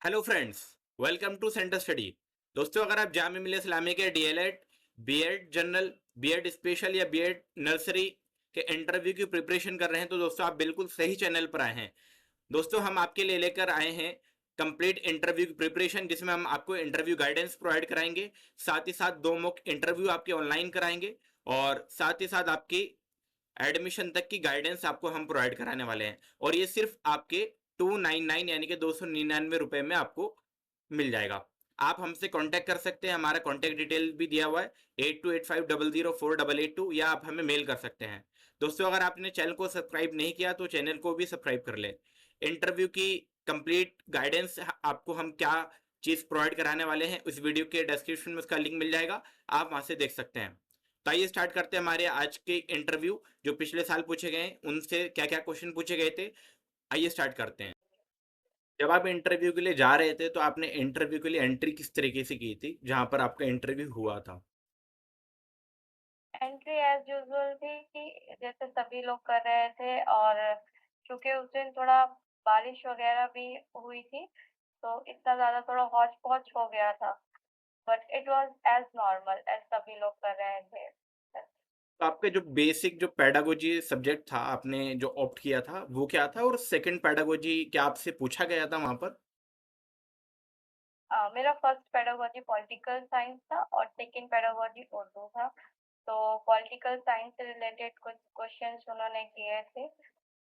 Hello friends, welcome to centre study. दोस्तों, अगर आप जामिया मिल्लिया इस्लामिया के DElEd, BEd general, BEd special या बीएड नर्सरी के इंटरव्यू की प्रिपरेशन कर रहे हैं तो दोस्तों आप बिल्कुल सही चैनल पर आए हैं। दोस्तों, हम आपके लिए लेकर आए हैं कंप्लीट इंटरव्यू की प्रिपरेशन, जिसमें हम आपको इंटरव्यू गाइडेंस प्रोवाइड कराएंगे। साथ ही साथ 2 मॉक इंटरव्यू आपके ऑनलाइन कराएंगे और साथ ही साथ आपकी एडमिशन तक की गाइडेंस आपको हम प्रोवाइड कराने वाले हैं। और ये सिर्फ आपके 299 यानी कि 299 रुपए में आपको मिल जाएगा। आप हमसे कांटेक्ट कर सकते हैं, हमारा कांटेक्ट डिटेल भी दिया हुआ है 8285004882, या आप हमें मेल कर सकते हैं। दोस्तों, अगर आपने चैनल को सब्सक्राइब नहीं किया तो चैनल को भी सब्सक्राइब कर ले। इंटरव्यू की कंप्लीट गाइडेंस आपको हम क्या चीज प्रोवाइड कराने वाले हैं, उस वीडियो के डिस्क्रिप्शन में उसका लिंक मिल जाएगा, आप वहां से देख सकते हैं। तो आइए स्टार्ट करते हैं हमारे आज के इंटरव्यू। जो पिछले साल पूछे गए उनसे क्या क्या क्वेश्चन पूछे गए थे, आइए स्टार्ट करते हैं। जब आप इंटरव्यू के लिए जा रहे थे तो आपने इंटरव्यू के लिए एंट्री किस तरीके से की थी जहां पर आपका इंटरव्यू हुआ था? एंट्री एज यूजुअल थी कि जैसे सभी लोग कर रहे थे और क्योंकि उस दिन थोड़ा बारिश वगैरह भी हुई थी तो इतना ज़्यादा थोड़ा हौच-पौच हो गया था। But it was as normal as सभी लोग कर रहे थे। तो आपका जो बेसिक जो पेडागोजी सब्जेक्ट था आपने जो ऑप्ट किया था वो क्या था, और सेकंड पेडागोजी क्या आपसे पूछा गया था वहां पर? मेरा फर्स्ट पेडागोजी पॉलिटिकल साइंस था और सेकंड पेडागोजी उर्दू था। तो पॉलिटिकल साइंस से रिलेटेड कुछ क्वेश्चंस उन्होंने किए थे,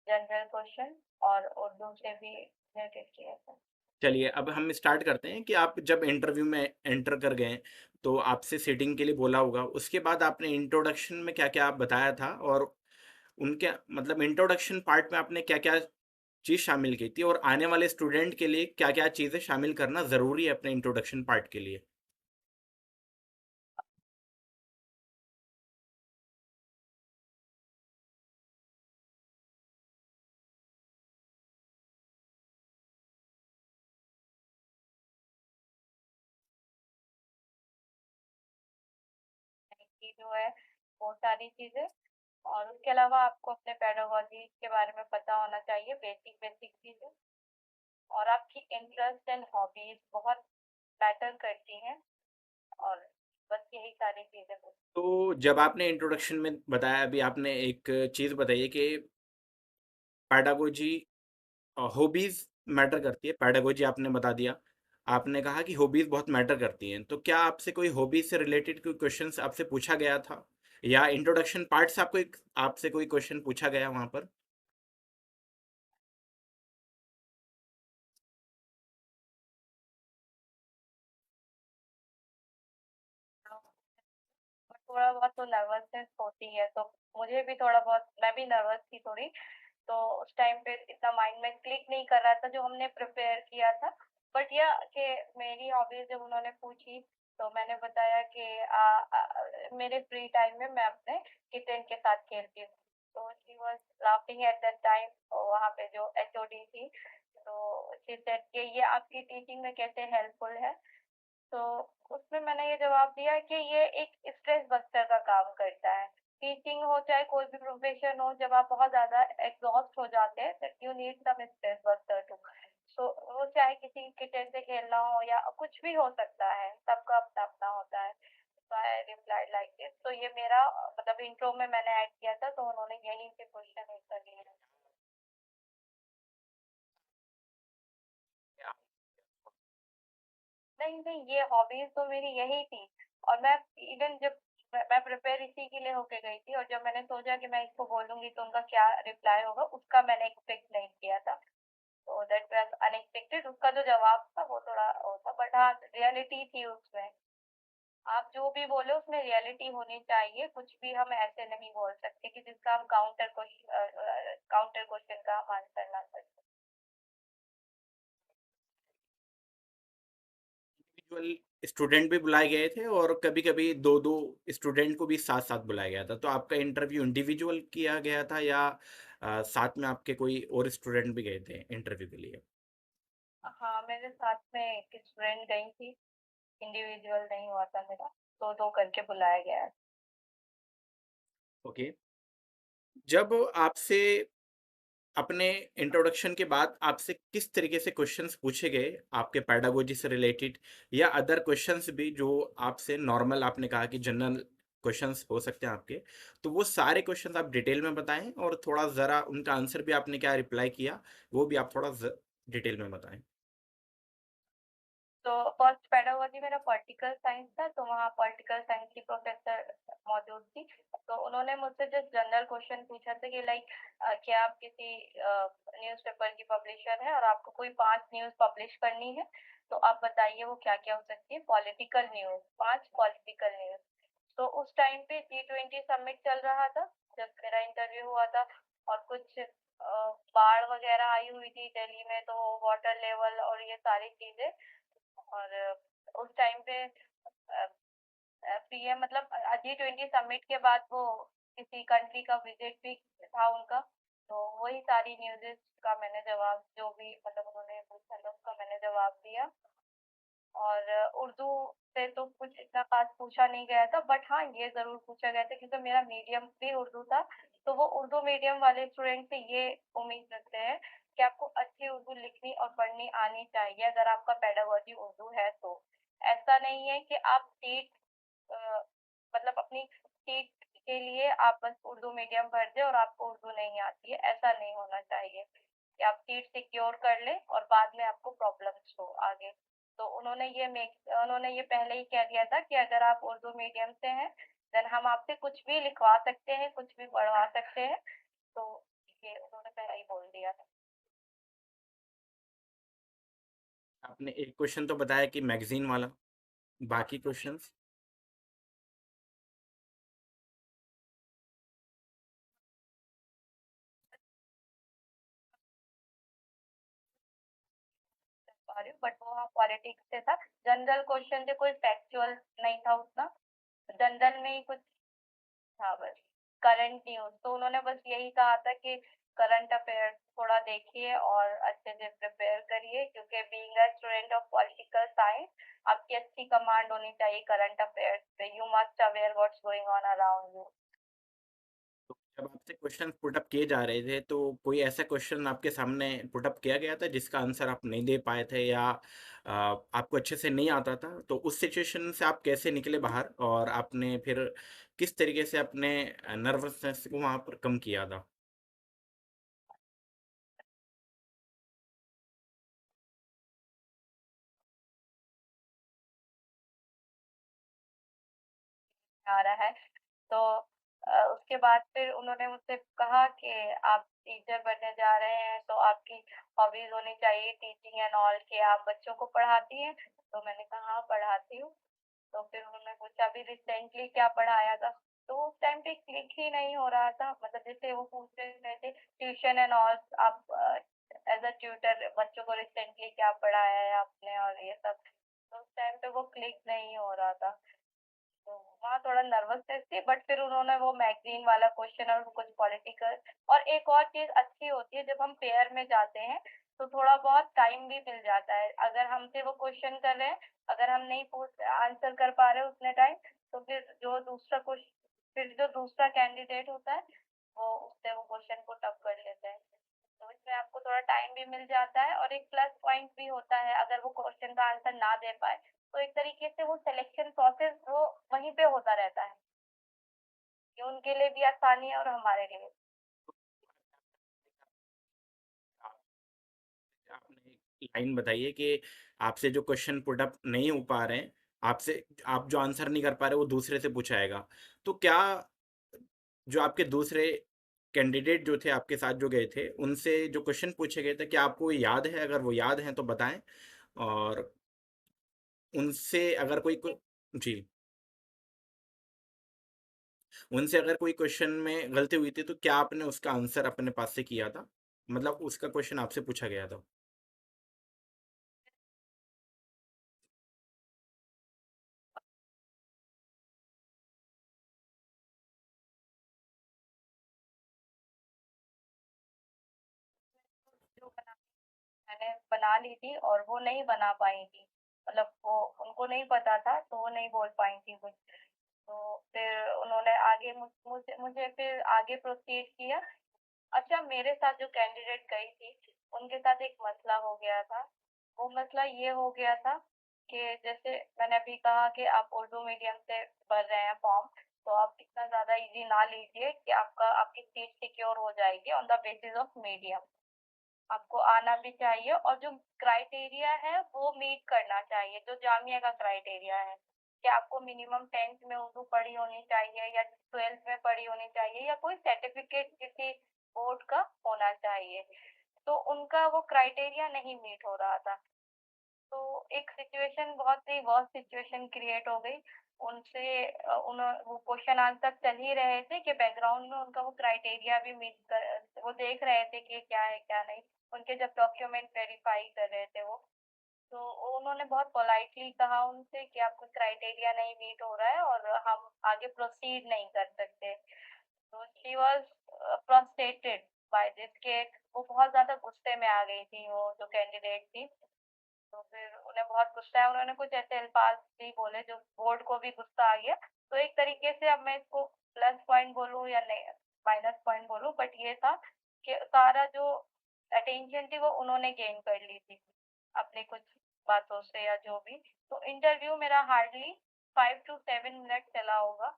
जनरल क्वेश्चन, और उर्दू से भी रिलेटेड किए थे। चलिए, अब हम स्टार्ट करते हैं कि आप जब इंटरव्यू में एंटर कर गए तो आपसे सीटिंग के लिए बोला होगा, उसके बाद आपने इंट्रोडक्शन में क्या क्या बताया था, और उनके मतलब इंट्रोडक्शन पार्ट में आपने क्या क्या चीज़ शामिल की थी, और आने वाले स्टूडेंट के लिए क्या क्या चीज़ें शामिल करना ज़रूरी है अपने इंट्रोडक्शन पार्ट के लिए? की जो है वो सारी चीज़ें, और उसके अलावा आपको अपने पेडागोजी के बारे में पता होना चाहिए, बेसिक बेसिक चीज़ें, और आपकी इंटरेस्ट एंड हॉबीज बहुत मैटर करती हैं, और बस यही सारी चीज़ें बस। तो जब आपने इंट्रोडक्शन में बताया, अभी आपने एक चीज़ बताई है कि पेडागोजी हॉबीज़ मैटर करती है, पेडागोजी आपने बता दिया। आपने कहा कि हॉबीज़ बहुत मैटर करती हैं, तो क्या आपसे कोई हॉबीज़ से रिलेटेड कोई क्वेश्चन्स आपसे पूछा गया था? या इंट्रोडक्शन पार्ट से आपको एक आपसे कोई क्वेश्चन पूछा गया वहाँ पर? बट थोड़ा बहुत तो नर्वसनेस होती है, तो मुझे भी थोड़ा बहुत, मैं भी नर्वस थी थोड़ी, तो उस टाइम पे इतना माइंड में क्लिक नहीं कर रहा था जो हमने प्रिपेयर किया था। बट या कि मेरी हॉबीज जब उन्होंने पूछी तो मैंने बताया कि मेरे फ्री टाइम में मैं अपने किटन के साथ खेलती हूँ। तो she was laughing at that time, वहाँ पे जो एचओडी थी, तो शी सेड कि ये आपकी टीचिंग में कैसे हेल्पफुल है। तो उसमें मैंने ये जवाब दिया कि ये एक स्ट्रेस बस्टर का काम करता है। टीचिंग हो चाहे कोई भी प्रोफ़ेशन हो, जब आप बहुत ज़्यादा एग्ज़ॉस्ट हो जाते हैं that you need some stress buster too. So वो चाहे किसी किचन से खेलना हो या कुछ भी हो सकता है, सबका अपना-अपना होता है। So I replied like this. तो ये मेरा मतलब इंट्रो में मैंने ऐड किया था, तो उन्होंने यहीं से क्वेश्चन आंसर लिए हैं। नहीं, नहीं, ये हॉबीज़ तो मेरी यही थी, और मैं इवन जब मैं प्रिपेयर इसी के लिए होके गई थी, और जब मैंने सोचा कि मैं इसको बोलूँगी तो उनका क्या रिप्लाई होगा, उसका मैंने एक्सपेक्ट नहीं किया था। तो दैट वाज़ अनएक्सपेक्टेड, उसका जो जवाब था वो थोड़ा वो था, बट हाँ, रियलिटी थी उसमें। आप जो भी बोले उसमें रियलिटी होनी चाहिए, कुछ भी हम ऐसे नहीं बोल सकते कि जिसका हम काउंटर क्वेश्चन का हम आंसर ना कर सकें। इंडिविजुअल स्टूडेंट भी बुलाए गए थे और कभी-कभी 2-2 स्टूडेंट को भी साथ-साथ बुलाया गया था। तो आपका इंटरव्यू इंडिविजुअल किया गया था या साथ में आपके कोई और स्टूडेंट भी गए थे इंटरव्यू के लिए? हाँ, मेरे साथ में एक स्टूडेंट गई थी, इंडिविजुअल नहीं हुआ था मेरा, 2-2 करके बुलाया गया। ओके। जब आपसे अपने इंट्रोडक्शन के बाद आपसे किस तरीके से क्वेश्चंस पूछे गए आपके पेडागोजी से रिलेटेड या अदर क्वेश्चंस भी जो आपसे नॉर्मल आपने कहा कि जनरल क्वेश्चंस हो सकते हैं आपके, तो वो सारे क्वेश्चंस आप डिटेल में बताएं और थोड़ा ज़रा उनका आंसर भी आपने क्या रिप्लाई किया वो भी आप थोड़ा डिटेल में बताएं। तो फर्स्ट पेडागोजी मेरा पॉलिटिकल साइंस था, तो वहाँ पॉलिटिकल साइंस की प्रोफेसर मौजूद थी। तो उन्होंने मुझसे जस्ट जनरल क्वेश्चन पूछा था कि लाइक क्या आप किसी न्यूज़पेपर की पब्लिशर हैं और आपको कोई 5 न्यूज़ पब्लिश करनी है, तो आप बताइए वो क्या-क्या हो सकती है? Political news, 5 political news. तो उस टाइम पे G20 समिट चल रहा था, जब मेरा इंटरव्यू हुआ था और कुछ बाढ़ वगैरह आई हुई थी दिल्ली में, तो वाटर लेवल और ये सारी चीज़ें। और उस टाइम पे पीएम मतलब G20 समिट के बाद वो किसी कंट्री का विजिट भी था उनका, तो वही सारी न्यूज़ेस का मैंने जवाब जो भी मतलब उन्होंने पूछा था उसका मैंने जवाब दिया। और उर्दू से तो कुछ इतना ख़ास पूछा नहीं गया था, बट हाँ, ये ज़रूर पूछा गया था क्योंकि मेरा मीडियम भी उर्दू था, तो वो उर्दू मीडियम वाले स्टूडेंट से ये उम्मीद रखते हैं कि आपको अच्छी उर्दू लिखनी और पढ़नी आनी चाहिए अगर आपका पेडागोजी उर्दू है तो। ऐसा नहीं है कि आप टीट मतलब अपनी टीट के लिए आप बस उर्दू मीडियम भर दें और आपको उर्दू नहीं आती है, ऐसा नहीं होना चाहिए कि आप टीट सिक्योर कर लें और बाद में आपको प्रॉब्लम्स हो आगे। तो उन्होंने ये पहले ही कह दिया था कि अगर आप उर्दू मीडियम से हैं, देन हम आपसे कुछ भी लिखवा सकते हैं, कुछ भी पढ़वा सकते हैं। तो ये उन्होंने पहले ही बोल दिया था। आपने एक क्वेश्चन तो बताया कि मैगजीन वाला, बाकी क्वेश्चंस? पा रही हूँ, बट वो हाँ पॉलिटिक्स से था। जनरल क्वेश्चन थे, कोई फैक्चुअल नहीं था उतना। जनरल में ही कुछ था बस। करंट न्यूज़ तो उन्होंने बस यही कहा था कि करंट अफेयर्स थोड़ा देखिए और अच्छे से प्रिपेयर करिए क्योंकि being a student of political science आपकी अच्छी कमांड होनी चाहिए करंट अफेयर्स पे। You must aware what's going on around you. तो जब आपसे क्वेश्चन पुट अप किए जा रहे थे तो कोई ऐसा क्वेश्चन आपके सामने पुट अप किया गया था जिसका आंसर आप नहीं दे पाए थे या आपको अच्छे से नहीं आता था, तो उस सिचुएशन से आप कैसे निकले बाहर और आपने फिर किस तरीके से अपने नर्वसनेस को वहां पर कम किया था? आ रहा है तो उसके बाद फिर उन्होंने मुझसे कहा कि आप टीचर बनने जा रहे हैं तो आपकी हॉबीज होनी चाहिए टीचिंग एंड ऑल के आप बच्चों को पढ़ाती हैं। तो मैंने कहा हाँ पढ़ाती हूँ। तो फिर उन्होंने पूछा अभी रिसेंटली क्या पढ़ाया था, तो उस टाइम पे क्लिक ही नहीं हो रहा था। मतलब जैसे वो पूछ रहे थे ट्यूशन एंड ऑल, आप एज अ ट्यूटर बच्चों को रिसेंटली क्या पढ़ाया है आपने और ये सब, तो उस टाइम पे वो क्लिक नहीं हो रहा था। तो वहाँ थोड़ा नर्वसनेस थी, बट फिर उन्होंने वो मैगजीन वाला क्वेश्चन और कुछ पॉलिटिकल और एक और चीज अच्छी होती है जब हम पेयर में जाते हैं तो थोड़ा बहुत टाइम भी मिल जाता है। अगर हमसे वो क्वेश्चन कर रहे हैं, अगर हम नहीं पूछ आंसर कर पा रहे उतने टाइम, तो फिर जो दूसरा कैंडिडेट होता है वो उससे वो क्वेश्चन को टफ कर लेते हैं। तो इसमें आपको थोड़ा टाइम भी मिल जाता है और एक प्लस पॉइंट भी होता है अगर वो क्वेश्चन का आंसर ना दे पाए, तो एक तरीके से वो सिलेक्शन प्रोसेस वो वहीं पे होता रहता है। ये उनके लिए भी आसानी है और हमारे लिए। आपने एक लाइन बताइए कि आपसे जो क्वेश्चन पुट अप नहीं हो पा रहे हैं, आपसे आप जो आंसर नहीं कर पा रहे वो दूसरे से पूछाएगा, तो क्या जो आपके दूसरे कैंडिडेट जो थे आपके साथ जो गए थे उनसे जो क्वेश्चन पूछे गए थे क्या आपको याद है? अगर वो याद हैं तो बताएं। और उनसे अगर जी, उनसे अगर कोई क्वेश्चन में गलती हुई थी तो क्या आपने उसका आंसर अपने पास से किया था? मतलब उसका क्वेश्चन आपसे पूछा गया था। जो मैंने बना ली थी और वो नहीं बना पाई थी, मतलब वो उनको नहीं पता था तो वो नहीं बोल पाई थी कुछ। तो फिर उन्होंने आगे मुझे फिर आगे प्रोसीड किया अच्छा, मेरे साथ जो कैंडिडेट गई थी, उनके साथ एक मसला हो गया था। वो मसला ये हो गया था कि जैसे मैंने अभी कहा कि आप उर्दू मीडियम से भर रहे हैं फॉर्म, तो आप इतना ज़्यादा ईज़ी ना लीजिए कि आपकी सीट सिक्योर हो जाएगी on the basis of medium. आपको आना भी चाहिए और जो क्राइटेरिया है वो मीट करना चाहिए, जो जामिया का क्राइटेरिया है कि आपको मिनिमम 10th में उर्दू पढ़ी होनी चाहिए या 12th में पढ़ी होनी चाहिए या कोई सर्टिफिकेट किसी बोर्ड का होना चाहिए। तो उनका वो क्राइटेरिया नहीं मीट हो रहा था। तो एक सिचुएशन बहुत ही वर्स्ट सिचुएशन क्रिएट हो गई। उनसे वो क्वेश्चन आंसर चल ही रहे थे कि बैकग्राउंड में उनका वो क्राइटेरिया भी मीट कर वो देख रहे थे कि क्या है, क्या नहीं। उनके जब डॉक्यूमेंट वेरीफाई कर रहे थे वो, तो उन्होंने बहुत पोलाइटली कहा उनसे कि आपका क्राइटेरिया नहीं मीट हो रहा है और हम आगे प्रोसीड नहीं कर सकते। तो she was frustrated by this कि वो बहुत ज़्यादा गुस्से में आ गई थी वो जो कैंडिडेट थी। तो फिर उन्हें बहुत गुस्सा आया, उन्होंने कुछ ऐसे अल्फाज भी बोले जो बोर्ड को भी गुस्सा आ गया। तो एक तरीके से अब मैं इसको प्लस पॉइंट बोलूँ या नहीं माइनस पॉइंट बोलूँ, बट ये था कि सारा जो अटेंशन थी वो उन्होंने गेन कर ली थी, अपनी कुछ बातों से या जो भी। तो इंटरव्यू मेरा हार्डली 5 टू 7 मिनट चला होगा,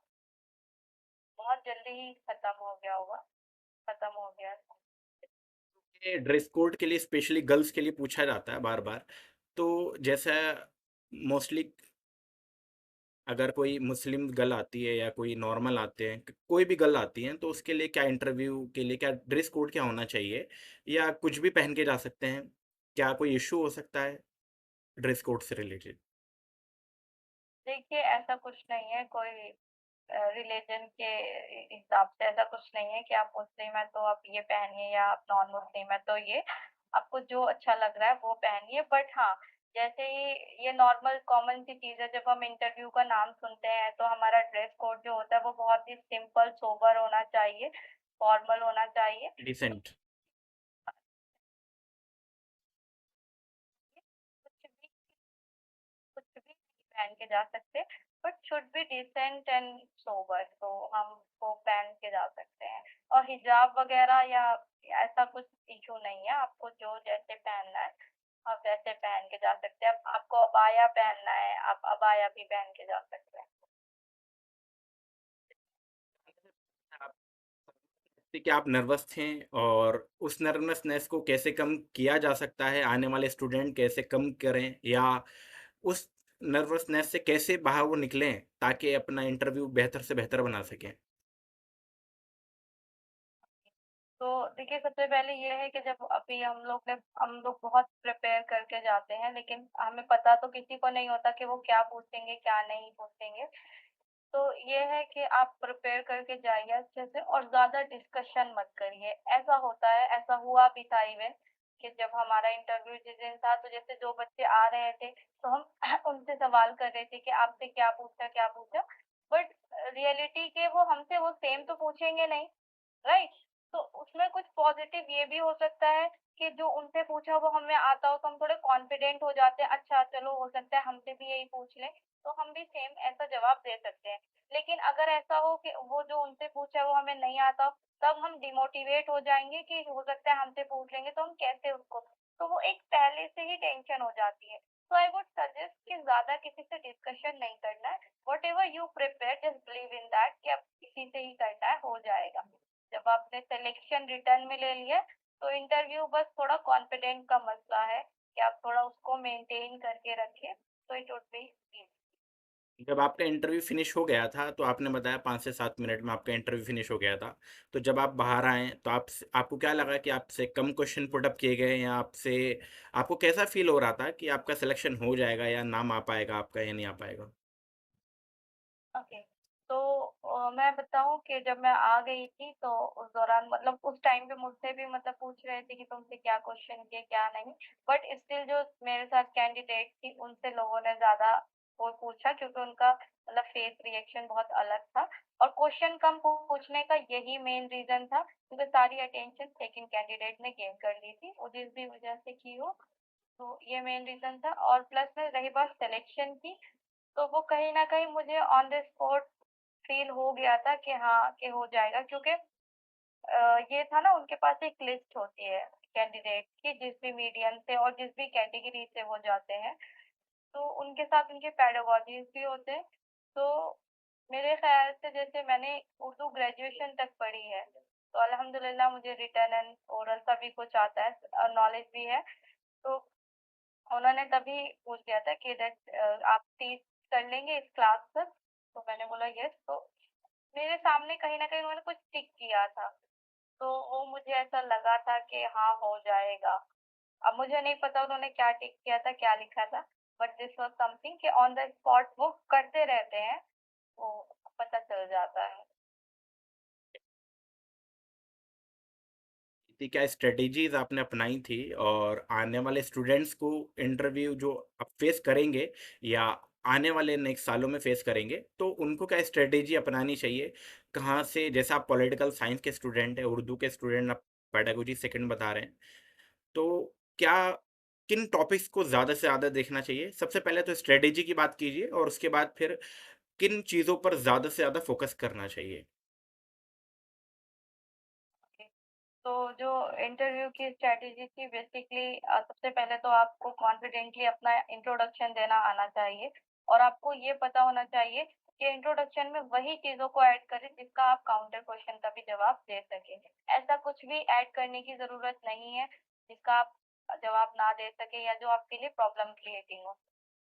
बहुत जल्दी ही खत्म हो गया होगा, खत्म हो गया। ये ड्रेस कोड के लिए स्पेशली गर्ल्स के लिए पूछा जाता है बार बार। तो जैसा मोस्टली अगर कोई मुस्लिम गर्ल आती है या कोई नॉर्मल आते हैं, कोई भी गर्ल आती है, तो उसके लिए क्या इंटरव्यू के लिए क्या ड्रेस कोड क्या होना चाहिए, या कुछ भी पहन के जा सकते हैं? क्या कोई इशू हो सकता है ड्रेस कोड से रिलेटेड? देखिए, ऐसा कुछ नहीं है, कोई रिलीजन के हिसाब से ऐसा कुछ नहीं है कि आप मुस्लिम हैं तो आप ये पहनिए या आप नॉन मुस्लिम हैं तो ये। आपको जो अच्छा लग रहा है वो पहनिए, बट हाँ, जैसे ही ये नॉर्मल कॉमन सी चीज़ है, जब हम इंटरव्यू का नाम सुनते हैं तो हमारा ड्रेस कोड जो होता है वो बहुत ही सिंपल सोबर होना चाहिए, फॉर्मल होना चाहिए। डिसेंट। कुछ भी कुछ भी नहीं पहन के जा सकते, but should be decent and sober, तो हम वो पहन के जा सकते हैं। और हिजाब वगैरह या ऐसा कुछ इशू नहीं है, आपको जो जैसे पहनना है आप वैसे पहन के जा सकते हैं। अब आपको अबाया पहनना है, आप अबाया भी पहन के जा सकते हैं। कि आप नर्वस थे, और उस नर्वसनेस को कैसे कम किया जा सकता है, आने वाले स्टूडेंट कैसे कम करें, या उस नर्वसनेस से कैसे बाहर वो निकलें ताकि अपना इंटरव्यू बेहतर से बेहतर बना सकें? तो देखिए, सबसे पहले ये है कि जब अभी हम लोग बहुत प्रिपेयर करके जाते हैं, लेकिन हमें पता तो किसी को नहीं होता कि वो क्या पूछेंगे, क्या नहीं पूछेंगे। तो ये है कि आप प्रिपेयर करके जाइए अच्छे से और ज़्यादा डिस्कशन मत करिए। ऐसा होता है, ऐसा हुआ भी था इवन कि जब हमारा इंटरव्यू जिस दिन था, तो जैसे 2 बच्चे आ रहे थे, तो हम उनसे सवाल कर रहे थे कि आपसे क्या पूछा? बट रियलिटी के वो सेम तो पूछेंगे नहीं, राइट? तो उसमें कुछ पॉजिटिव ये भी हो सकता है कि जो उनसे पूछा वो हमें आता हो तो हम थोड़े कॉन्फिडेंट हो जाते हैं, अच्छा चलो हो सकता है हमसे भी यही पूछ लें, तो हम भी सेम ऐसा जवाब दे सकते हैं। लेकिन अगर ऐसा हो कि वो जो उनसे पूछा है वो हमें नहीं आता हो, तब हम डिमोटिवेट हो जाएँगे कि हो सकता है हमसे पूछ लेंगे तो हम कैसे उसको, तो वो एक पहले से ही टेंशन हो जाती है। तो आई वुड सजेस्ट कि ज़्यादा किसी से डिस्कशन नहीं करना है, whatever you prepare just believe in that कि अब इसी से ही करना है, हो जाएगा। जब आपने सिलेक्शन रिटर्न में ले लिया, तो इंटरव्यू बस थोड़ा कॉन्फिडेंट का मसला है कि आप थोड़ा उसको मेंटेन करके रखें, तो इट वुड बी ईज़ी। जब आपका इंटरव्यू फिनिश हो गया था, तो आपने बताया 5 से 7 मिनट में आपका इंटरव्यू फिनिश हो गया था। तो जब आप बाहर आए, तो आपको क्या लगा कि आपसे कम क्वेश्चन पुट अप किए गए, या आपको कैसा फ़ील हो रहा था कि आपका सिलेक्शन हो जाएगा या नाम आ पाएगा आपका या नहीं आ पाएगा? ओके। तो मैं बताऊँ कि जब मैं आ गई थी तो उस दौरान मतलब उस टाइम पे मुझसे भी मतलब पूछ रहे थे कि तुमसे क्या क्वेश्चन किए, क्या नहीं। बट स्टिल जो मेरे साथ कैंडिडेट थी उनसे लोगों ने ज़्यादा वो पूछा क्योंकि उनका मतलब फेस रिएक्शन बहुत अलग था। और क्वेश्चन कम पूछने का यही मेन रीज़न था क्योंकि सारी अटेंशन सेकंड कैंडिडेट ने गेन कर ली थी, वो जिस भी वजह से की हो। तो ये मेन रीज़न था और प्लस में रही बात सिलेक्शन की, तो वो कहीं न कहीं मुझे ऑन द स्पॉट फ़ील हो गया था कि हाँ, कि हो जाएगा क्योंकि ये था ना उनके पास एक लिस्ट होती है कैंडिडेट की जिस भी मीडियम से और जिस भी कैटेगरी से वो जाते हैं, तो उनके साथ उनके पेडागोजीज़ भी होते हैं। तो मेरे ख़्याल से जैसे मैंने उर्दू ग्रेजुएशन तक पढ़ी है, तो अल्हम्दुलिल्लाह मुझे रिटन एंड ओरल सभी कुछ आता है नॉलेज भी है। तो उन्होंने तभी पूछ लिया था कि आप टीच कर लेंगे इस क्लास तक? तो मैंने बोला यस। तो मेरे सामने कहीं न कहीं उन्होंने कुछ टिक किया था, तो वो मुझे ऐसा लगा था कि हाँ, हो जाएगा। अब मुझे नहीं पता उन्होंने क्या टिक किया था, क्या लिखा था, बट दिस वाज़ समथिंग कि ऑन द स्पॉट वो करते रहते हैं, वो पता चल जाता है। थी, क्या स्ट्रेटेजीज आपने अपनाई थी और आने वाले स्टूडेंट्स को इंटरव्यू जो आप फेस करेंगे या आने वाले नेक्स्ट सालों में फेस करेंगे तो उनको क्या स्ट्रेटेजी अपनानी चाहिए, कहाँ से, जैसे आप पॉलिटिकल साइंस के स्टूडेंट हैं, उर्दू के स्टूडेंट, आप पेडागोजी सेकंड बता रहे हैं, तो क्या किन टॉपिक्स को ज़्यादा से ज़्यादा देखना चाहिए? सबसे पहले तो स्ट्रेटेजी की बात कीजिए और उसके बाद फिर किन चीज़ों पर ज़्यादा से ज़्यादा फोकस करना चाहिए? ओके, तो जो इंटरव्यू की स्ट्रैटेजी थी बेसिकली सबसे पहले तो आपको कॉन्फिडेंटली अपना इंट्रोडक्शन देना आना चाहिए और आपको ये पता होना चाहिए कि इंट्रोडक्शन में वही चीज़ों को ऐड करें जिसका आप काउंटर क्वेश्चन का भी जवाब दे सकें। ऐसा कुछ भी ऐड करने की ज़रूरत नहीं है जिसका आप जवाब ना दे सकें या जो आपके लिए प्रॉब्लम क्रिएटिंग हो।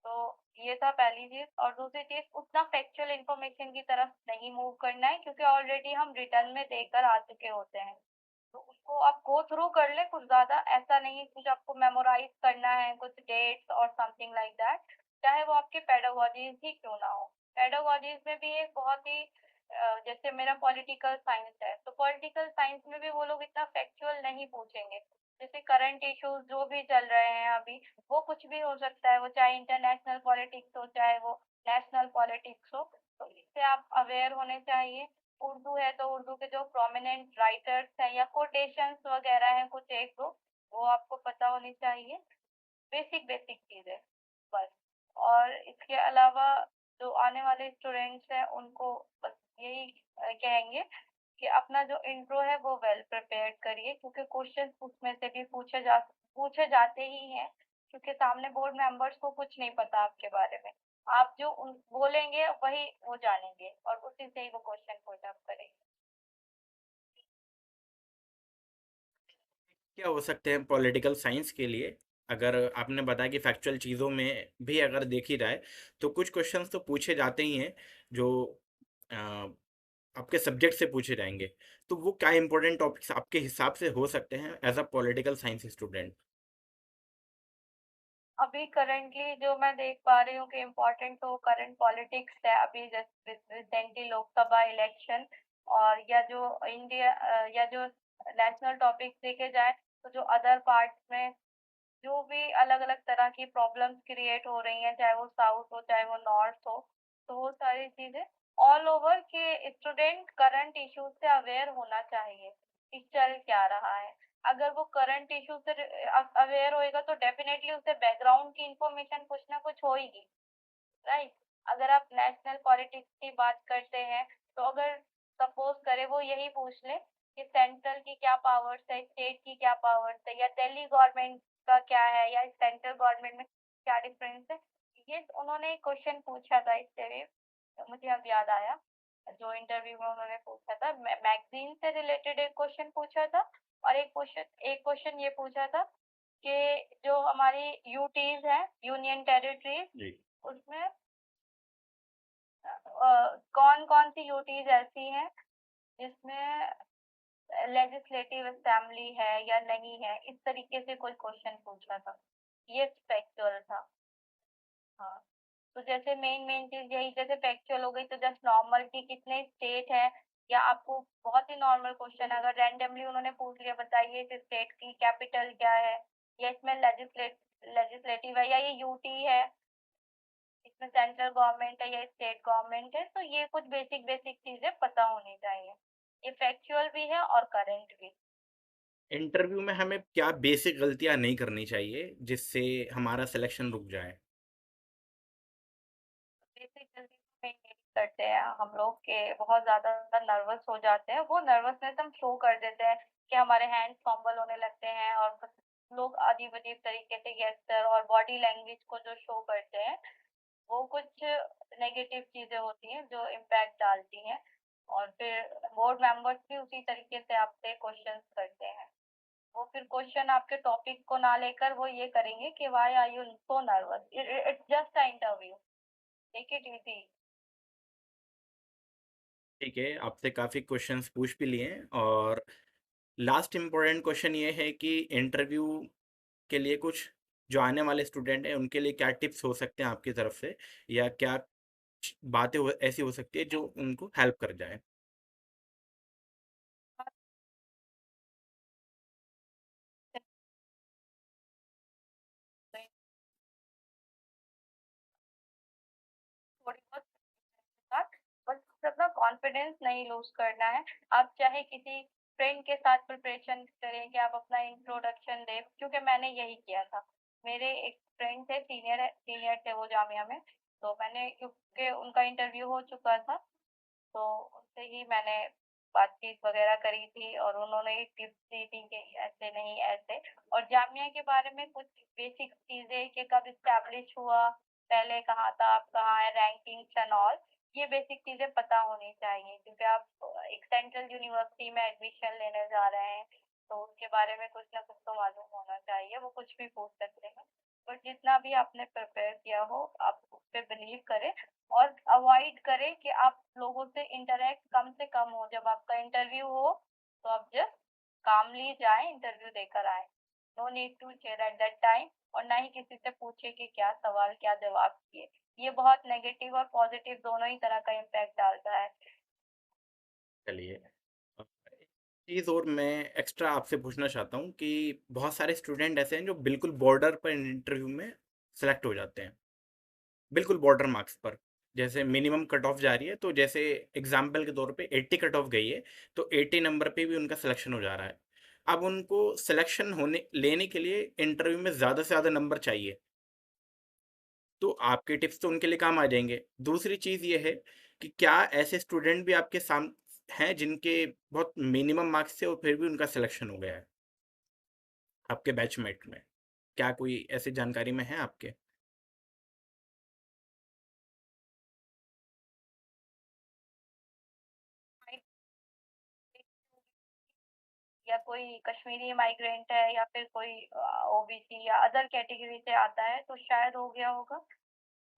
तो ये था पहली चीज़ और दूसरी चीज़ उतना फैक्चुअल इन्फॉर्मेशन की तरफ नहीं मूव करना है क्योंकि ऑलरेडी हम रिटर्न में देकर आ चुके होते हैं। तो उसको आप गो थ्रू कर लें, कुछ ज़्यादा ऐसा नहीं है कुछ आपको मेमोराइज़ करना है, कुछ डेट्स और समथिंग लाइक दैट, चाहे वो आपके पेडागोजीज़ ही क्यों ना हो। पेडागोजीज़ में भी एक बहुत ही जैसे मेरा पॉलिटिकल साइंस है, तो पॉलिटिकल साइंस में भी वो लोग इतना फैक्चुअल नहीं पूछेंगे। जैसे करंट इश्यूज़ जो भी चल रहे हैं अभी, वो कुछ भी हो सकता है, वो चाहे इंटरनेशनल पॉलिटिक्स हो, चाहे वो नेशनल पॉलिटिक्स हो, तो इससे आप अवेयर होने चाहिए। उर्दू है तो उर्दू के जो प्रोमिनेंट राइटर्स हैं या कोटेशंस वगैरह हैं कुछ 1-2 वो आपको पता होनी चाहिए। बेसिक चीज़ें बस। और इसके अलावा जो आने वाले स्टूडेंट्स हैं उनको बस यही कहेंगे कि अपना जो इंट्रो है वो वेल प्रिपेयर्ड करिए क्योंकि क्वेश्चंस उसमें से भी पूछे जाते ही हैं क्योंकि सामने बोर्ड मेंबर्स को कुछ नहीं पता आपके बारे में। आप जो उन बोलेंगे वही वो जानेंगे और उसी से ही वो क्वेश्चन पुट अप करेंगे। क्या हो सकते हैं पॉलिटिकल साइंस के लिए? अगर आपने बताया कि फैक्चुअल चीज़ों में भी अगर देखी जाए, तो कुछ क्वेश्चंस तो पूछे जाते ही हैं जो अ, आपके सब्जेक्ट से पूछे जाएँगे। तो वो क्या इम्पोर्टेंट टॉपिक्स आपके हिसाब से हो सकते हैं as a political science student? अभी करंटली जो मैं देख पा रही हूँ कि इम्पोर्टेंट तो करंट पॉलिटिक्स है अभी जैसे रिसेंटली लोकसभा इलेक्शन और या जो नेशनल टॉपिक्स देखे जाए तो जो अदर पार्ट्स में जो भी अलग-अलग तरह की प्रॉब्लम्स क्रिएट हो रही हैं, चाहे वो साउथ हो, चाहे वो नॉर्थ हो, तो वो सारी चीज़ें ऑल ओवर के स्टूडेंट करंट इश्यूज़ से अवेयर होना चाहिए, कि चल क्या रहा है। अगर वो करंट इश्यू से अवेयर होएगा तो डेफिनिटली उसे बैकग्राउंड की इन्फॉर्मेशन कुछ ना कुछ होएगी, राइट? अगर आप नेशनल पॉलिटिक्स की बात करते हैं, तो अगर सपोज़ करें वो यही पूछ ले कि सेंट्रल की क्या पावर्स है, स्टेट की क्या पावर्स है या दिल्ली गवर्नमेंट का क्या है या सेंट्रल गवर्नमेंट में क्या डिफरेंस है? ये उन्होंने एक क्वेश्चन पूछा था इससे भी, मुझे अब याद आया, जो इंटरव्यू में उन्होंने पूछा था मैगज़ीन से रिलेटेड एक क्वेश्चन पूछा था और एक क्वेश्चन ये पूछा था कि जो हमारी यूटीज़ हैं, यूनियन टेरिटरीज़, जी। उसमें कौन-कौन सी यूटीज़ ऐसी हैं जिसमें लेजिस्लेटिव असेंबली है या नहीं है? इस तरीके से कोई क्वेश्चन पूछा था। ये फैक्चुअल था। हाँ, तो जैसे मेन चीज़ यही जैसे फैक्चुअल हो गई तो जस्ट नॉर्मल कि कितने स्टेट हैं या आपको बहुत ही नॉर्मल क्वेश्चन अगर रैंडमली उन्होंने पूछ लिया बताइए इस स्टेट की कैपिटल क्या है? या इसमें लेजिस्लेटिव है या ये यूटी है? इसमें सेंट्रल गवर्नमेंट है या स्टेट गवर्नमेंट है, तो ये कुछ बेसिक चीज़ें पता होनी चाहिए। ये फैक्चुअल भी है और करंट भी। इंटरव्यू में हमें क्या बेसिक गलतियाँ नहीं करनी चाहिए, जिससे हमारा सिलेक्शन रुक जाए? बेसिक गलती तो मैं यही करते हैं हम लोग कि बहुत ज़्यादा नर्वस हो जाते हैं, वो नर्वसनेस हम शो कर देते हैं कि हमारे हैंड्स फंबल होने लगते हैं और लोग अजीब-अजीब तरीके से गेस्चर और बॉडी लैंग्वेज को जो शो करते हैं, वो कुछ नेगेटिव चीज़ें होती हैं जो इम्पैक्ट डालती हैं और फिर बोर्ड मेंबर्स भी उसी तरीके से आपसे क्वेश्चंस करते हैं। वो फिर क्वेश्चन आपके टॉपिक को ना लेकर वो ये करेंगे कि why are you so nervous? It's just a interview, take it easy. ठीक है, आपसे काफ़ी क्वेश्चंस पूछ भी लिए हैं और लास्ट इम्पोर्टेंट क्वेश्चन ये है कि इंटरव्यू के लिए कुछ जो आने वाले स्टूडेंट हैं उनके लिए क्या टिप्स हो सकते हैं आपकी तरफ से, या क्या बातें ऐसी हो सकती है जो उनको हेल्प कर जाए? थोड़ी बहुत साथ बस अपना कॉन्फिडेंस नहीं लूज़ करना है। आप चाहे किसी फ्रेंड के साथ प्रिपरेशन करें कि आप अपना इंट्रोडक्शन दें, क्योंकि मैंने यही किया था। मेरे एक फ्रेंड थे, सीनियर थे वो जामिया में, तो मैंने क्योंकि उनका इंटरव्यू हो चुका था, तो उनसे ही मैंने बातचीत वगैरह करी थी और उन्होंने टिप्स दी थी कि ऐसे नहीं ऐसे, और जामिया के बारे में कुछ बेसिक चीज़ें कि कब एस्टैब्लिश हुआ, पहले कहाँ था, अब कहाँ है, रैंकिंग्स एंड ऑल, ये बेसिक चीज़ें पता होनी चाहिए क्योंकि आप एक सेंट्रल यूनिवर्सिटी में एडमिशन लेने जा रहे हैं, तो उसके बारे में कुछ ना कुछ तो मालूम होना चाहिए, वो कुछ भी पूछ सकते हैं। बट जितना भी आपने प्रिपेयर किया हो, आप उस पे बिलीव करें और अवॉइड करें कि आप लोगों से इंटरैक्ट कम से कम हो। जब आपका इंटरव्यू हो, तो आप जस्ट कामली जाएँ, इंटरव्यू देकर आएँ। No need to cheer at that time और ना ही किसी से पूछे कि क्या सवाल, क्या जवाब किए। ये बहुत नेगेटिव और पॉज़िटिव दोनों ही तरह का इम्पैक्ट डालता है। चलिए, एक चीज़ और मैं एक्स्ट्रा आपसे पूछना चाहता हूँ कि बहुत सारे स्टूडेंट ऐसे हैं जो बिल्कुल बॉर्डर पर इंटरव्यू में सेलेक्ट हो जाते हैं, बिल्कुल बॉर्डर मार्क्स पर। जैसे मिनिमम कट ऑफ जा रही है, तो जैसे एग्जाम्पल के तौर पे 80 कट ऑफ गई है, तो 80 नंबर पे भी उनका सिलेक्शन हो जा रहा है। अब उनको सिलेक्शन होने लेने के लिए इंटरव्यू में ज़्यादा से ज़्यादा नंबर चाहिए, तो आपके टिप्स तो उनके लिए काम आ जाएंगे। दूसरी चीज़ ये है कि क्या ऐसे स्टूडेंट भी आपके साम हैं जिनके बहुत मिनिमम मार्क्स थे और फिर भी उनका सिलेक्शन हो गया है आपके बैचमेट में? क्या कोई ऐसी जानकारी में है आपके? या कोई कश्मीरी माइग्रेंट है या फिर कोई ओबीसी या अदर कैटेगरी से आता है, तो शायद हो गया होगा।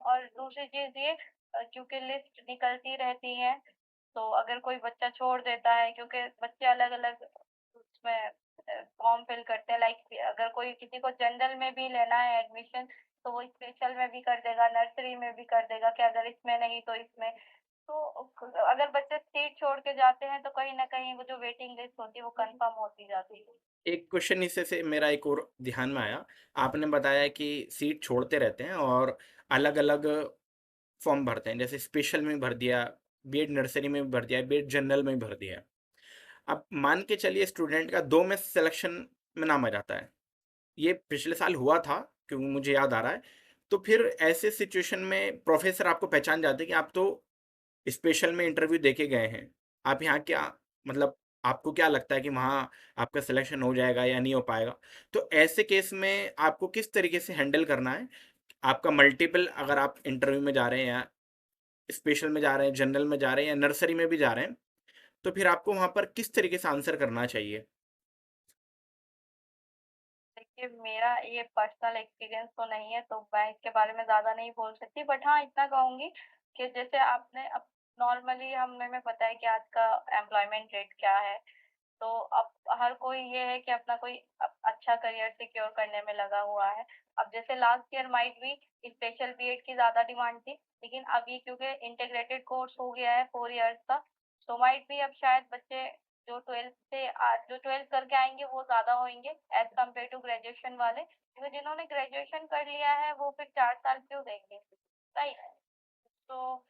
और दूसरी चीज़ ये क्योंकि लिस्ट निकलती रहती है, तो अगर कोई बच्चा छोड़ देता है क्योंकि बच्चे अलग-अलग उसमें फॉर्म फिल करते हैं, लाइक अगर कोई किसी को जनरल में भी लेना है एडमिशन, तो वो स्पेशल में भी कर देगा, नर्सरी में भी कर देगा कि अगर इसमें नहीं तो इसमें। तो अगर बच्चे सीट छोड़ के जाते हैं, तो कहीं न कहीं वो जो वेटिंग लिस्ट होती है, वो कन्फर्म होती जाती है। एक क्वेश्चन इससे से मेरा एक और ध्यान में आया। आपने बताया कि सीट छोड़ते रहते हैं और अलग-अलग फॉर्म भरते हैं, जैसे स्पेशल में भर दिया, बीएड नर्सरी में भी भर दिया, बीएड जनरल में भी भर दिया। अब मान के चलिए स्टूडेंट का 2 में सिलेक्शन में नाम आ जाता है। ये पिछले साल हुआ था, क्योंकि मुझे याद आ रहा है। तो फिर ऐसे सिचुएशन में प्रोफ़ेसर आपको पहचान जाते हैं कि आप तो स्पेशल में इंटरव्यू देके गए हैं। आप यहाँ क्या, मतलब आपको क्या लगता है कि वहाँ आपका सिलेक्शन हो जाएगा या नहीं हो पाएगा? तो ऐसे केस में आपको किस तरीके से हैंडल करना है? आपका मल्टीपल, अगर आप इंटरव्यू में जा रहे हैं या स्पेशल में जा रहे हैं, जनरल में जा रहे हैं या नर्सरी में भी जा रहे हैं, तो फिर आपको वहाँ पर किस तरीके से आंसर करना चाहिए? देखिए, मेरा ये पर्सनल एक्सपीरियंस तो नहीं है, तो मैं इसके बारे में ज़्यादा नहीं बोल सकती। बट हाँ, इतना कहूँगी कि जैसे आपने अब नॉर्मली हमें पता है कि आज का एम्प्लॉयमेंट रेट क्या है। तो अब हर कोई ये है कि अपना कोई अच्छा करियर सिक्योर करने में लगा हुआ है। अब जैसे last year might be special BEd की ज़्यादा डिमांड थी, लेकिन अभी क्योंकि इंटीग्रेटेड कोर्स हो गया है 4 इयर्स का, तो माइट बी अब शायद बच्चे जो 12th करके आएँगे वो ज़्यादा होंगे एज़ कम्पेयर टू ग्रेजुएशन वाले, क्योंकि जिन्होंने ग्रेजुएशन कर लिया है वो फिर 4 साल क्यों देंगे, राइट? तो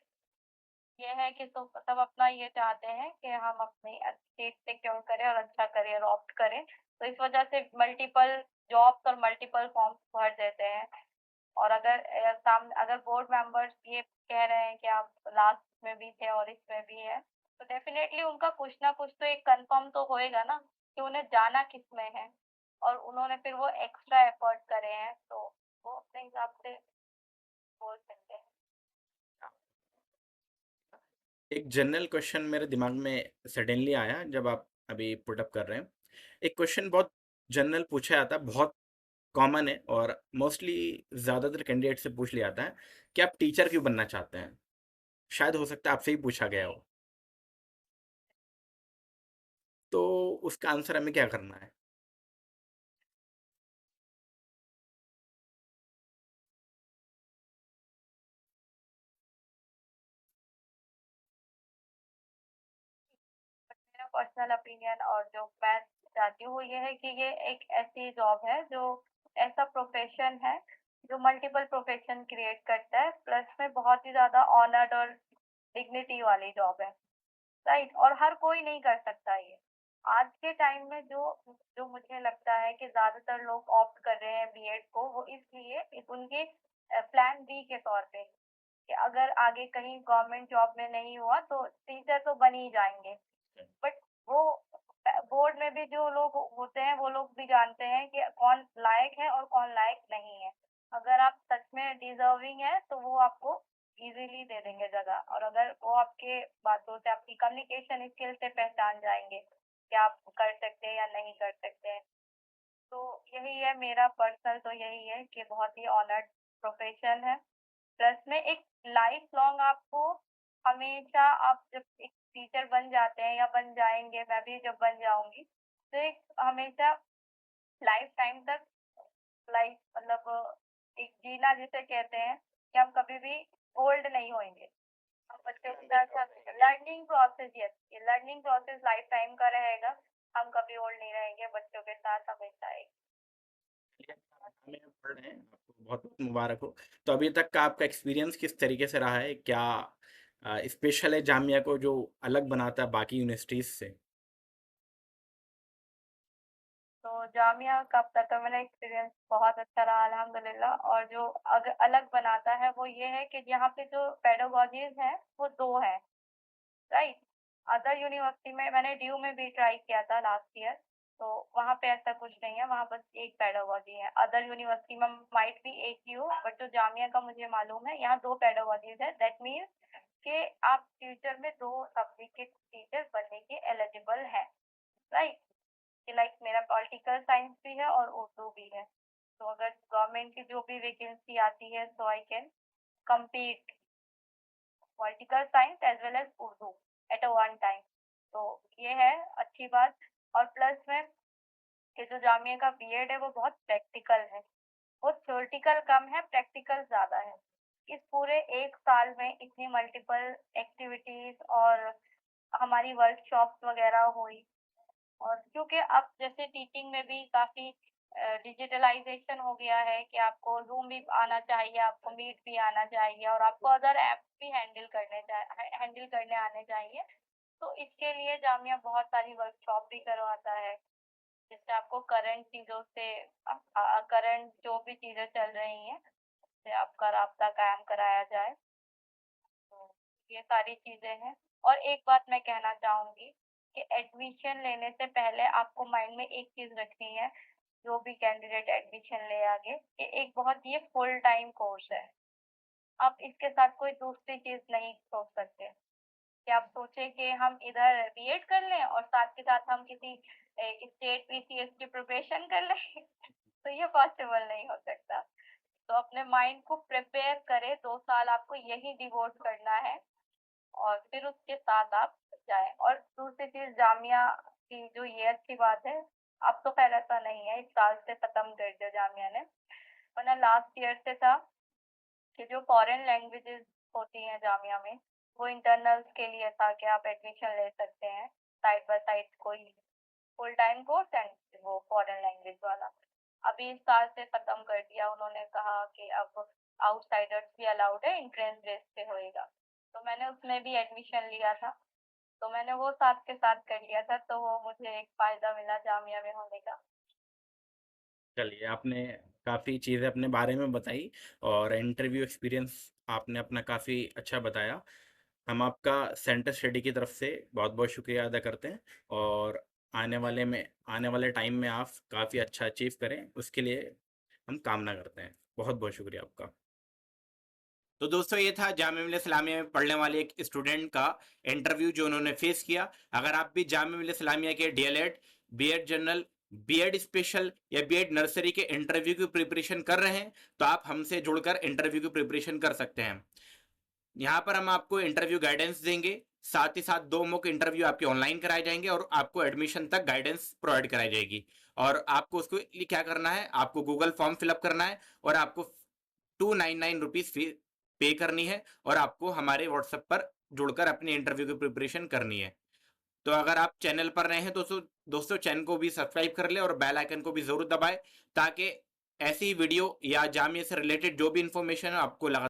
ये है कि सब अपना ये चाहते हैं कि हम अपनी सीट सिक्योर करें और अच्छा करियर ऑप्ट करें। तो इस वजह से मल्टीपल जॉब्स और मल्टीपल फॉर्म्स भर देते हैं। और अगर बोर्ड मेंबर्स ये कह रहे हैं कि आप लास्ट में भी थे और इसमें भी है, तो डेफिनेटली उनका कुछ ना कुछ तो एक कंफर्म तो होएगा ना कि उन्हें जाना किसमें है, और उन्होंने फिर वो एक्स्ट्रा एफर्ट करे हैं, तो वो अपने हिसाब से बोल सकते हैं। एक जनरल क्वेश्चन मेरे दिमाग में सडनली आया जब आप अभी पुट अप कर रहे हैं। एक क्वेश्चन बहुत जनरल पूछा जाता है, बहुत कॉमन है और मोस्टली ज़्यादातर कैंडिडेट से पूछ लिया जाता है कि आप टीचर क्यों बनना चाहते हैं। शायद हो सकता है आपसे ही पूछा गया हो, तो उसका आंसर हमें क्या करना है? मेरा पर्सनल ओपिनियन और जो मैं चाहती हूँ वो ये है कि ये एक ऐसी जॉब है जो ऐसा प्रोफेशन है जो मल्टीपल प्रोफेशन क्रिएट करता है, प्लस में बहुत ही ज़्यादा ऑनर्ड और डिग्निटी वाली जॉब है, राइट? और हर कोई नहीं कर सकता ये। आज के टाइम में जो जो मुझे लगता है कि ज़्यादातर लोग ऑप्ट कर रहे हैं बीएड को, वो इसलिए उनके प्लान बी के तौर पे कि अगर आगे कहीं गवर्नमेंट जॉब में नहीं हुआ तो टीचर तो बन ही जाएँगे। बट वो बोर्ड में भी जो लोग होते हैं वो लोग भी जानते हैं कि कौन लायक है और कौन लायक नहीं है। अगर आप सच में डिजर्विंग है तो वो आपको इजीली दे देंगे जगह, और अगर वो आपके बातों से, आपकी कम्युनिकेशन स्किल से पहचान जाएंगे कि आप कर सकते हैं या नहीं कर सकते हैं। तो यही है मेरा पर्सनल, तो यही है कि बहुत ही ऑनर्ड प्रोफेशन है। प्लस में एक लाइफ लॉन्ग आपको हमेशा, आप जब एक टीचर बन जाते हैं या बन जाएँगे, मैं भी जब बन जाऊँगी, तो एक हमेशा लाइफ टाइम तक लाइफ मतलब एक जीना जिसे कहते हैं कि हम कभी भी ओल्ड नहीं होएँगे। हम बच्चों के साथ लर्निंग प्रोसेस, यस, ये लर्निंग प्रोसेस लाइफ टाइम का रहेगा। हम कभी ओल्ड नहीं रहेंगे, बच्चों के साथ हमेशा एक। हमें पढ़ रहे हैं, आपको बहुत बहुत मुबारक हो। तो अभी तक का आपका एक्सपीरियंस किस तरीके से रहा है? क्या स्पेशल है जामिया को जो अलग बनाता है बाकी यूनिवर्सिटीज़ से? तो जामिया का अब तक का मेरा एक्सपीरियंस बहुत अच्छा रहा अल्हम्दुलिल्लाह, और जो अलग बनाता है वो ये है कि यहाँ पे जो पेडागोजीज़ हैं वो 2 हैं, राइट? अदर यूनिवर्सिटी में मैंने ड्यू में भी ट्राई किया था लास्ट ईयर, तो वहाँ पे ऐसा कुछ नहीं है, वहाँ बस एक पेडागोजी है। अदर यूनिवर्सिटी में माइट बी एक ही हो, बट जो जामिया का मुझे मालूम है यहाँ 2 पेडागोजीज़ है। दैट मीन्स कि आप फ्यूचर में 2 सब्जेक्ट के टीचर बनने के एलिजिबल हैं, राइट? कि लाइक मेरा पॉलिटिकल साइंस भी है और उर्दू भी है। तो अगर गवर्नमेंट की जो भी वैकेंसी आती है so I can compete political science as well as Urdu at a one time. तो ये है अच्छी बात। और प्लस में कि जो जामिया का बीएड है वो बहुत प्रैक्टिकल है। वो थ्योरेटिकल कम है, प्रैक्टिकल ज़्यादा है। इस पूरे 1 साल में इतनी मल्टीपल एक्टिविटीज़ और हमारी वर्कशॉप्स वगैरह हुई, और क्योंकि अब जैसे टीचिंग में भी काफ़ी डिजिटलाइज़ेशन हो गया है कि आपको ज़ूम भी आना चाहिए, आपको मीट भी आना चाहिए, और आपको अदर ऐप्स भी हैंडल करने आने चाहिए। तो इसके लिए जामिया बहुत सारी वर्कशॉप भी करवाता है, जिससे आपको करंट चीज़ों से करंट जो भी चीज़ें चल रही हैं, उससे आपका राब्ता कायम कराया जाए। तो ये सारी चीज़ें हैं। और एक बात मैं कहना चाहूँगी कि एडमिशन लेने से पहले आपको माइंड में एक चीज़ रखनी है, जो भी कैंडिडेट एडमिशन ले आगे, कि एक बहुत ये फुल टाइम कोर्स है। आप इसके साथ कोई दूसरी चीज़ नहीं सोच सकते, कि आप सोचें कि हम इधर बीएड कर लें और साथ के साथ हम किसी स्टेट पीसीएस की प्रिपरेशन कर लें। तो ये पॉसिबल नहीं हो सकता। तो अपने माइंड को प्रिपेयर करें, 2 साल आपको यही डिवोट करना है, और फिर उसके साथ आप जाएँ। और दूसरी चीज़ जामिया की जो ये अच्छी बात है, अब तो ख़ैर ऐसा नहीं है, इस साल से ख़त्म कर दिया जामिया ने, वरना लास्ट ईयर से था कि जो फॉरेन लैंग्वेजेज़ होती हैं जामिया में, वो इंटरनल्स के लिए था कि आप एडमिशन ले सकते हैं, साइड बाय साइड कोई फुल टाइम कोर्स एंड वो फॉरेन लैंग्वेज वाला। अभी इस साल से ख़त्म कर दिया, उन्होंने कहा कि अब आउटसाइडर्स भी अलाउड है, एंट्रेंस बेस पे होएगा। तो मैंने उसमें भी एडमिशन लिया था, तो मैंने वो साथ के साथ कर लिया था, तो वो मुझे एक फ़ायदा मिला जामिया में होने का। चलिए, आपने काफ़ी चीज़ें अपने बारे में बताई और इंटरव्यू एक्सपीरियंस आपने अपना काफ़ी अच्छा बताया। हम आपका सेंटर स्टडी की तरफ से बहुत-बहुत शुक्रिया अदा करते हैं और आने वाले टाइम में आप काफ़ी अच्छा अचीव करें, उसके लिए हम कामना करते हैं। बहुत-बहुत शुक्रिया आपका। तो दोस्तों ये था जामिया मिल्लिया इस्लामिया में पढ़ने वाले एक स्टूडेंट का इंटरव्यू जो उन्होंने फेस किया। अगर आप भी जामिया मिल्लिया इस्लामिया के DElEd, BEd general, BEd special या बीएड नर्सरी के इंटरव्यू की प्रिपरेशन कर रहे हैं, तो आप हमसे जुड़कर इंटरव्यू की प्रिपरेशन कर सकते हैं। यहाँ पर हम आपको इंटरव्यू गाइडेंस देंगे, साथ ही साथ 2 मॉक इंटरव्यू आपके ऑनलाइन कराए जाएँगे और आपको एडमिशन तक गाइडेंस प्रोवाइड कराई जाएगी। और आपको उसके लिए क्या करना है, आपको गूगल फॉर्म फिल अप करना है और आपको 299 रुपीज़ फी पे करनी है और आपको हमारे व्हाट्सएप पर जुड़कर अपनी इंटरव्यू की प्रिपरेशन करनी है। तो अगर आप चैनल पर नए हैं दोस्तों चैनल को भी सब्सक्राइब कर लें और बेल आइकन को भी ज़रूर दबाएँ ताकि ऐसी वीडियो या जामिया से रिलेटेड जो भी इन्फॉर्मेशन है आपको लगा